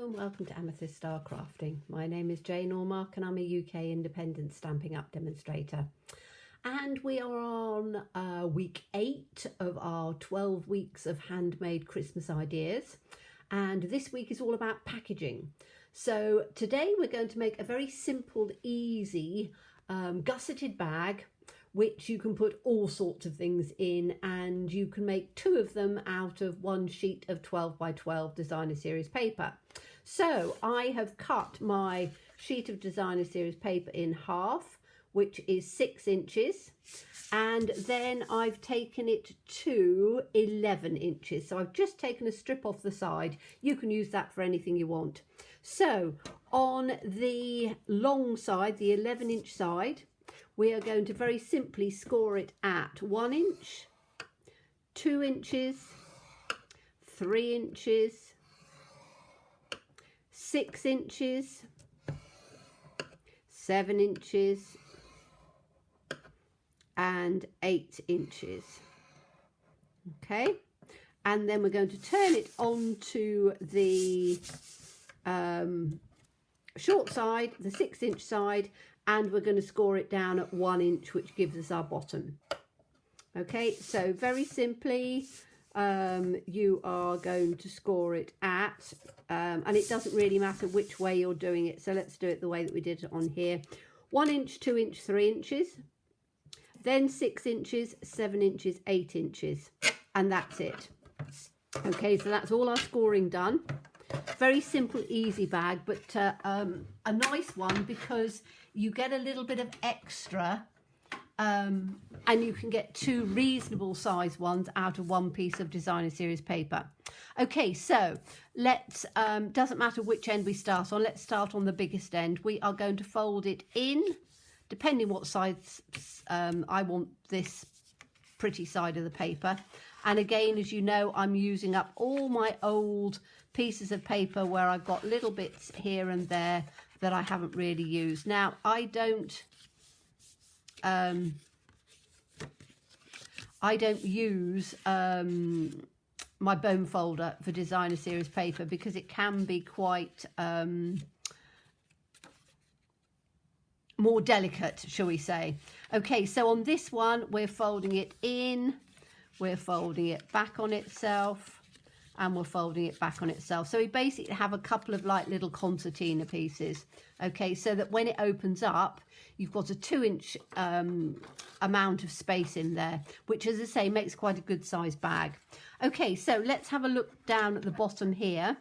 and welcome to Amethyst Star Crafting. My name is Jane Ormark and I'm a UK independent Stampin' Up demonstrator. And we are on week 8 of our 12 weeks of handmade Christmas ideas. And this week is all about packaging. So today we're going to make a very simple, easy gusseted bag which you can put all sorts of things in, and you can make 2 of them out of one sheet of 12 by 12 designer series paper. So I have cut my sheet of designer series paper in half, which is 6 inches, and then I've taken it to 11 inches. So I've just taken a strip off the side. You can use that for anything you want. So on the long side, the 11-inch side, we are going to very simply score it at 1 inch, 2 inches, 3 inches, 6 inches, 7 inches, and 8 inches. Okay, and then we're going to turn it onto the short side, the 6-inch side, and we're going to score it down at 1 inch, which gives us our bottom. Okay, so very simply, you are going to score it at, and it doesn't really matter which way you're doing it, so let's do it the way that we did it on here. 1 inch, 2 inch, 3 inches, then 6 inches, 7 inches, 8 inches, and that's it. Okay, so that's all our scoring done. Very simple, easy bag, but a nice one because you get a little bit of extra, and you can get 2 reasonable size ones out of one piece of designer series paper. Okay, so let's, doesn't matter which end we start on, let's start on the biggest end. We are going to fold it in, depending what size I want this pretty side of the paper. And again, as you know, I'm using up all my old pieces of paper where I've got little bits here and there that I haven't really used. Now, I don't use my bone folder for designer series paper because it can be quite more delicate, shall we say. Okay, so on this one, we're folding it in, we're folding it back on itself, and we're folding it back on itself. So we basically have a couple of like little concertina pieces. Okay, so that when it opens up, you've got a 2-inch amount of space in there, which, as I say, makes quite a good sized bag. Okay, so let's have a look down at the bottom here.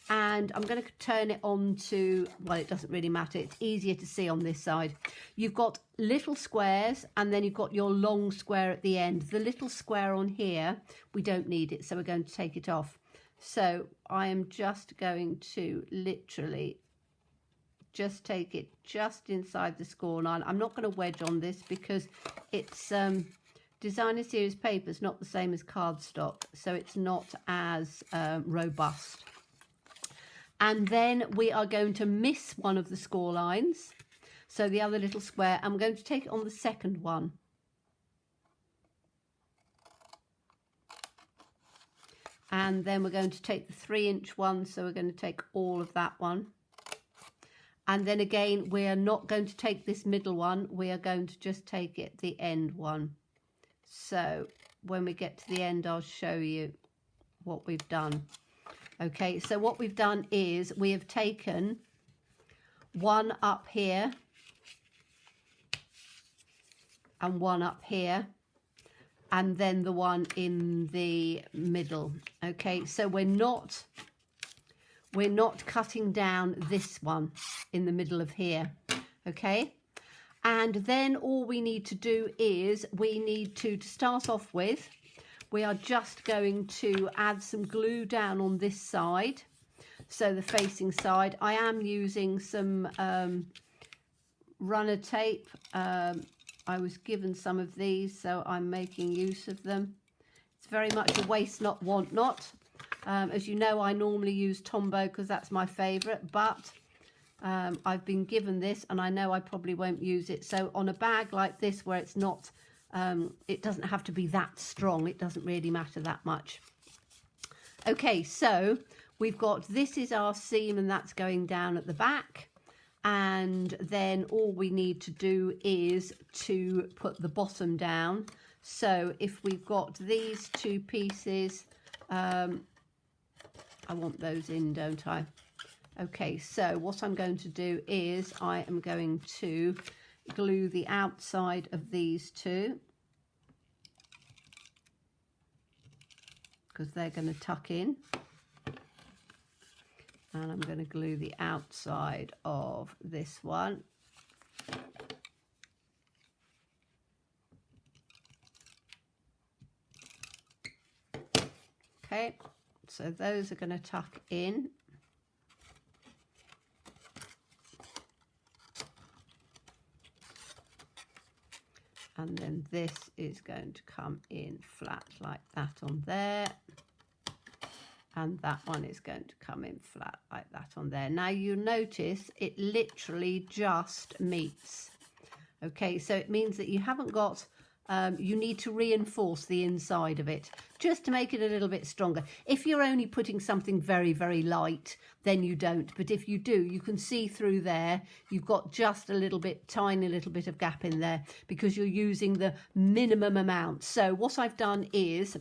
And I'm going to turn it on to, well, it doesn't really matter. It's easier to see on this side. You've got little squares, and then you've got your long square at the end. The little square on here, we don't need it, so we're going to take it off. So I am just going to literally just take it just inside the score line. I'm not going to wedge on this because it's designer series paper is not the same as cardstock, so it's not as robust. And then we are going to miss one of the score lines, so the other little square. I'm going to take it on the second one. And then we're going to take the 3-inch one, so we're going to take all of that one. And then again, we are not going to take this middle one, we are going to just take it the end one. So when we get to the end, I'll show you what we've done. Okay, so what we've done is we have taken one up here and one up here, and then the one in the middle. Okay, so we're not cutting down this one in the middle of here. Okay, and then all we need to do is we need to start off with, we are just going to add some glue down on this side, so the facing side. I am using some runner tape. I was given some of these, so I'm making use of them. It's very much a waste not, want not. As you know, I normally use Tombow because that's my favourite, but I've been given this and I know I probably won't use it. So on a bag like this where it's not, it doesn't have to be that strong, it doesn't really matter that much. Okay, so we've got, this is our seam and that's going down at the back. And then all we need to do is to put the bottom down. So if we've got these two pieces, I want those in, don't I? Okay, so what I'm going to do is I am going to glue the outside of these two, because they're going to tuck in. And I'm going to glue the outside of this one. Okay, so those are going to tuck in. And then this is going to come in flat like that on there. And that one is going to come in flat like that on there. Now you notice it literally just meets. Okay, so it means that you haven't got, you need to reinforce the inside of it just to make it a little bit stronger. If you're only putting something very, very light, then you don't. But if you do, you can see through there, you've got just a little bit, tiny little bit of gap in there because you're using the minimum amount. So what I've done is,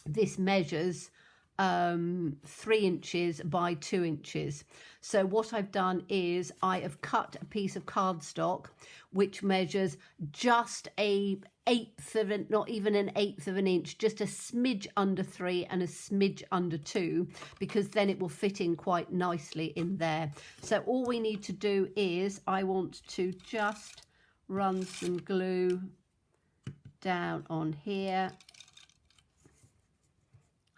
this measures 3 inches by 2 inches. So what I've done is I have cut a piece of cardstock which measures just a 1/8 of an, not even an 1/8 of an inch, just a smidge under 3 and a smidge under 2, because then it will fit in quite nicely in there. So all we need to do is, I want to just run some glue down on here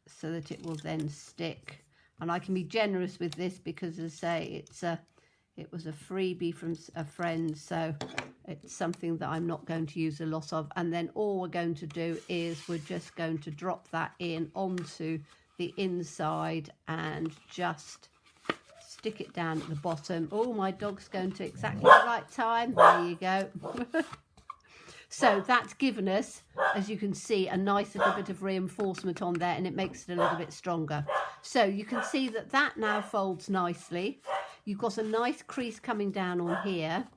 so that it will then stick. And I can be generous with this because, as I say, it was a freebie from a friend, so it's something that I'm not going to use a lot of. And then all we're going to do is we're just going to drop that in onto the inside and just stick it down at the bottom. Oh, my dog's going to exactly the right time. There you go. So that's given us, as you can see, a nice little bit of reinforcement on there, and it makes it a little bit stronger. So you can see that that now folds nicely. You've got a nice crease coming down on here,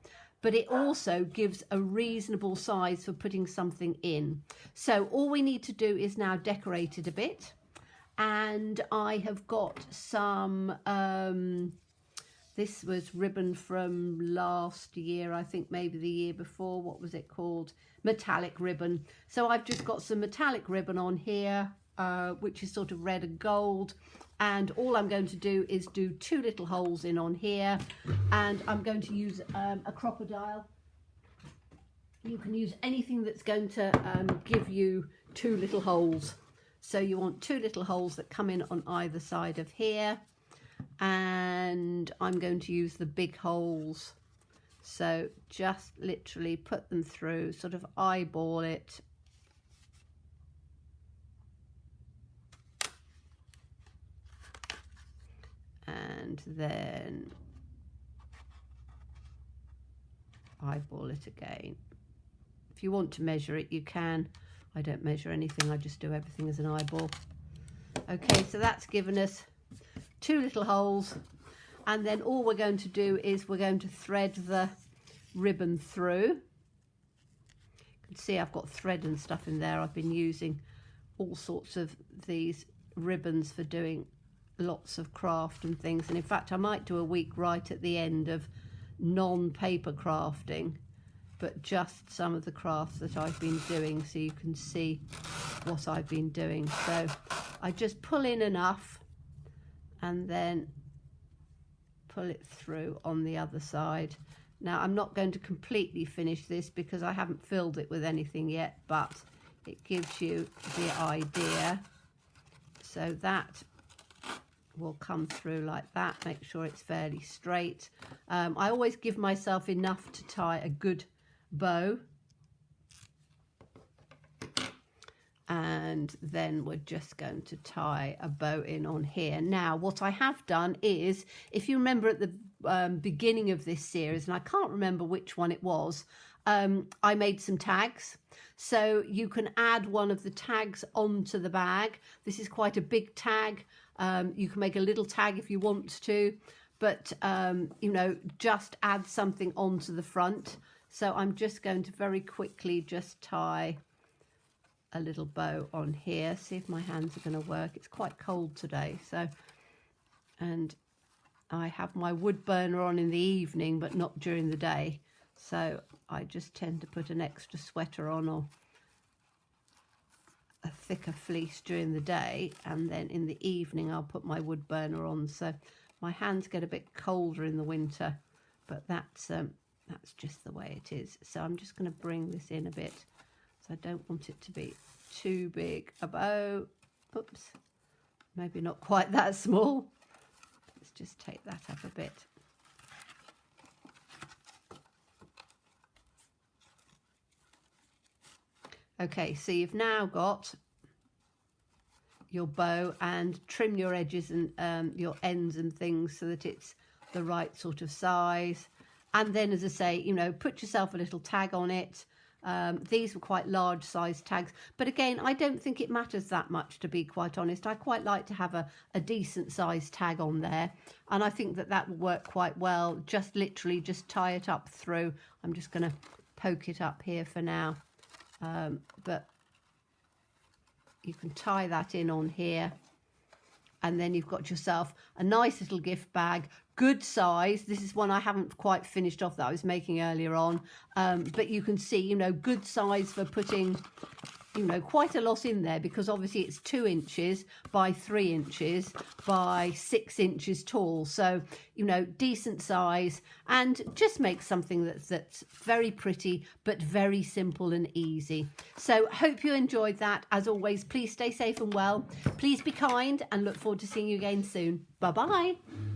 but it also gives a reasonable size for putting something in. So all we need to do is now decorate it a bit. And I have got some, this was ribbon from last year, I think maybe the year before. What was it called? Metallic ribbon. So I've just got some metallic ribbon on here, which is sort of red and gold. And all I'm going to do is do 2 little holes in on here. And I'm going to use a crocodile. You can use anything that's going to give you 2 little holes. So you want 2 little holes that come in on either side of here. And I'm going to use the big holes, so just literally put them through, sort of eyeball it, and then eyeball it again. If you want to measure it, you can. I don't measure anything, I just do everything as an eyeball. Okay, so that's given us 2 little holes, and then all we're going to do is we're going to thread the ribbon through. You can see I've got thread and stuff in there. I've been using all sorts of these ribbons for doing lots of craft and things, and in fact I might do a week right at the end of non-paper crafting, but just some of the crafts that I've been doing, so you can see what I've been doing. So I just pull in enough and then pull it through on the other side. Now I'm not going to completely finish this because I haven't filled it with anything yet, but it gives you the idea. So that will come through like that. Make sure it's fairly straight. I always give myself enough to tie a good bow. And then we're just going to tie a bow in on here. Now what I have done is, if you remember at the beginning of this series, and I can't remember which one it was, I made some tags. So you can add one of the tags onto the bag. This is quite a big tag. You can make a little tag if you want to, but you know, just add something onto the front. So I'm just going to very quickly just tie a little bow on here, see if my hands are going to work. It's quite cold today, so, and I have my wood burner on in the evening but not during the day, so I just tend to put an extra sweater on or a thicker fleece during the day, and then in the evening I'll put my wood burner on. So my hands get a bit colder in the winter, but that's just the way it is. So I'm just going to bring this in a bit. So I don't want it to be too big a bow. Oops, maybe not quite that small. Let's just take that up a bit. Okay, so you've now got your bow, and trim your edges and your ends and things so that it's the right sort of size. And then, as I say, you know, put yourself a little tag on it. These were quite large size tags, but again, I don't think it matters that much, to be quite honest. I quite like to have a decent size tag on there, and I think that that will work quite well. Just literally just tie it up through. I'm just going to poke it up here for now, but you can tie that in on here, and then you've got yourself a nice little gift bag, good size. This is one I haven't quite finished off that I was making earlier on, but you can see, you know, good size for putting, you know, quite a lot in there, because obviously it's 2 inches by 3 inches by 6 inches tall. So, you know, decent size, and just make something that's very pretty but very simple and easy. So hope you enjoyed that. As always, please stay safe and well. Please be kind, and look forward to seeing you again soon. Bye bye.